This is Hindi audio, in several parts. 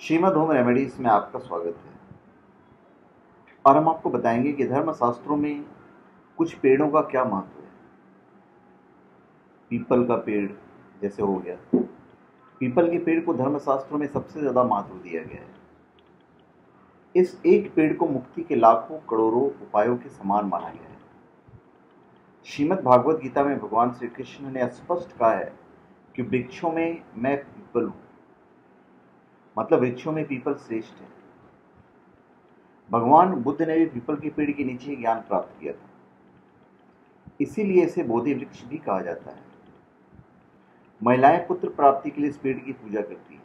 श्रीमद होम रेमेडीज में आपका स्वागत है। और हम आपको बताएंगे कि धर्मशास्त्रों में कुछ पेड़ों का क्या महत्व है। पीपल का पेड़ जैसे हो गया, पीपल के पेड़ को धर्मशास्त्रों में सबसे ज्यादा महत्व दिया गया है। इस एक पेड़ को मुक्ति के लाखों करोड़ों उपायों के समान माना गया है। श्रीमद् भागवत गीता में भगवान श्री कृष्ण ने स्पष्ट कहा है कि वृक्षों में मैं पीपल हूं, मतलब वृक्षों में पीपल श्रेष्ठ है। भगवान बुद्ध ने भी पीपल के पेड़ के नीचे ज्ञान प्राप्त किया था, इसीलिए इसे बोधि वृक्ष भी कहा जाता है। महिलाएं पुत्र प्राप्ति के लिए इस पेड़ की पूजा करती है।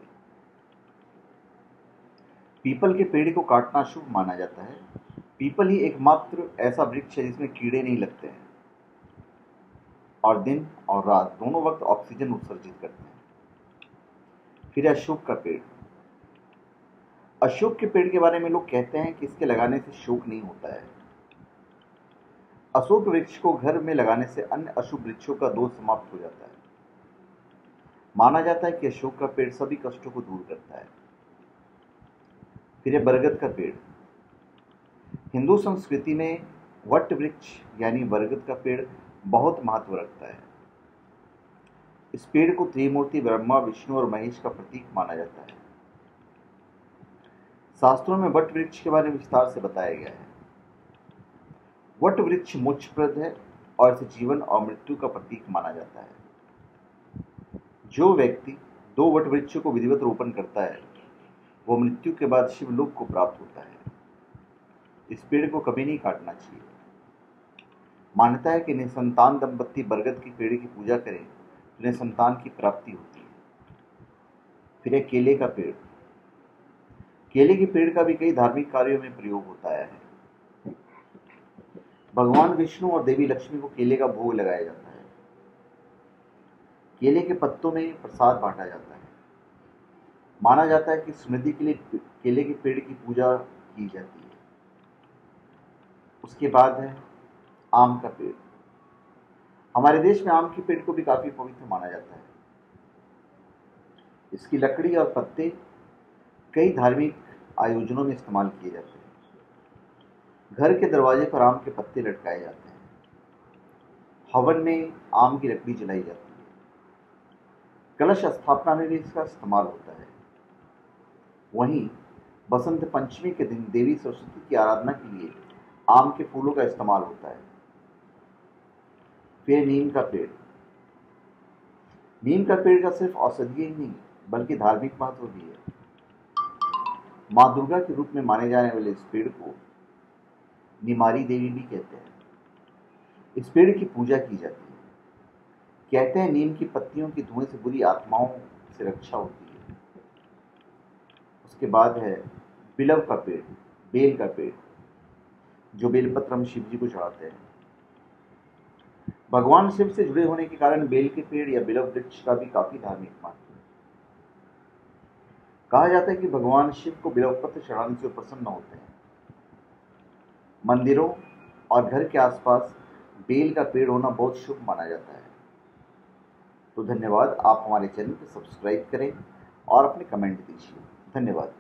पीपल के पेड़ को काटना शुभ माना जाता है। पीपल ही एकमात्र ऐसा वृक्ष है जिसमें कीड़े नहीं लगते हैं और दिन और रात दोनों वक्त ऑक्सीजन उत्सर्जित करते हैं। फिर अशोक का पेड़। अशोक के पेड़ के बारे में लोग कहते हैं कि इसके लगाने से शोक नहीं होता है। अशोक वृक्ष को घर में लगाने से अन्य अशुभ वृक्षों का दोष समाप्त हो जाता है। माना जाता है कि अशोक का पेड़ सभी कष्टों को दूर करता है। फिर है बरगद का पेड़। हिंदू संस्कृति में वट वृक्ष यानी बरगद का पेड़ बहुत महत्व रखता है। इस पेड़ को त्रिमूर्ति ब्रह्मा, विष्णु और महेश का प्रतीक माना जाता है। शास्त्रों में वट वृक्ष के बारे में विस्तार से बताया गया है। वट वृक्ष मोक्षप्रद है और इसे जीवन और मृत्यु का प्रतीक माना जाता है। जो व्यक्ति 2 वट वृक्षों को विधिवत रोपण करता है वो मृत्यु के बाद शिवलोक को प्राप्त होता है। इस पेड़ को कभी नहीं काटना चाहिए। मान्यता है कि निसंतान दंपत्ति बरगद के पेड़ की पूजा करें तो उन्हें संतान की प्राप्ति होती है। फिर है केले का पेड़। केले के पेड़ का भी कई धार्मिक कार्यों में प्रयोग होता है। भगवान विष्णु और देवी लक्ष्मी को केले का भोग लगाया जाता है। केले के पत्तों में प्रसाद बांटा जाता है। माना जाता है कि समृद्धि के लिए केले के पेड़ की पूजा की जाती है। उसके बाद है आम का पेड़। हमारे देश में आम के पेड़ को भी काफी पवित्र माना जाता है। इसकी लकड़ी और पत्ते कई धार्मिक आयोजनों में इस्तेमाल किए जाते हैं। घर के दरवाजे पर आम के पत्ते लटकाए जाते हैं। हवन में आम की लकड़ी जलाई जाती है। कलश स्थापना में भी इसका इस्तेमाल होता है। वहीं बसंत पंचमी के दिन देवी सरस्वती की आराधना के लिए आम के फूलों का इस्तेमाल होता है। फिर नीम का पेड़। नीम का पेड़ का सिर्फ औषधीय ही नहीं बल्कि धार्मिक महत्व भी है। मां दुर्गा के रूप में माने जाने वाले इस पेड़ को निमारी देवी भी कहते हैं। इस पेड़ की पूजा की जाती है। कहते हैं नीम की पत्तियों के धुएं से बुरी आत्माओं से रक्षा होती है। उसके बाद है बिलव का पेड़, बेल का पेड़, जो बेलपत्र हम शिव जी को चढ़ाते हैं। भगवान शिव से जुड़े होने के कारण बेल के पेड़ या बिलव वृक्ष का भी काफी धार्मिक महत्व है। कहा जाता है कि भगवान शिव को बिलव पत्र चढ़ाने से प्रसन्न होते हैं। मंदिरों और घर के आसपास बेल का पेड़ होना बहुत शुभ माना जाता है। तो धन्यवाद। आप हमारे चैनल को सब्सक्राइब करें और अपने कमेंट दीजिए। धन्यवाद।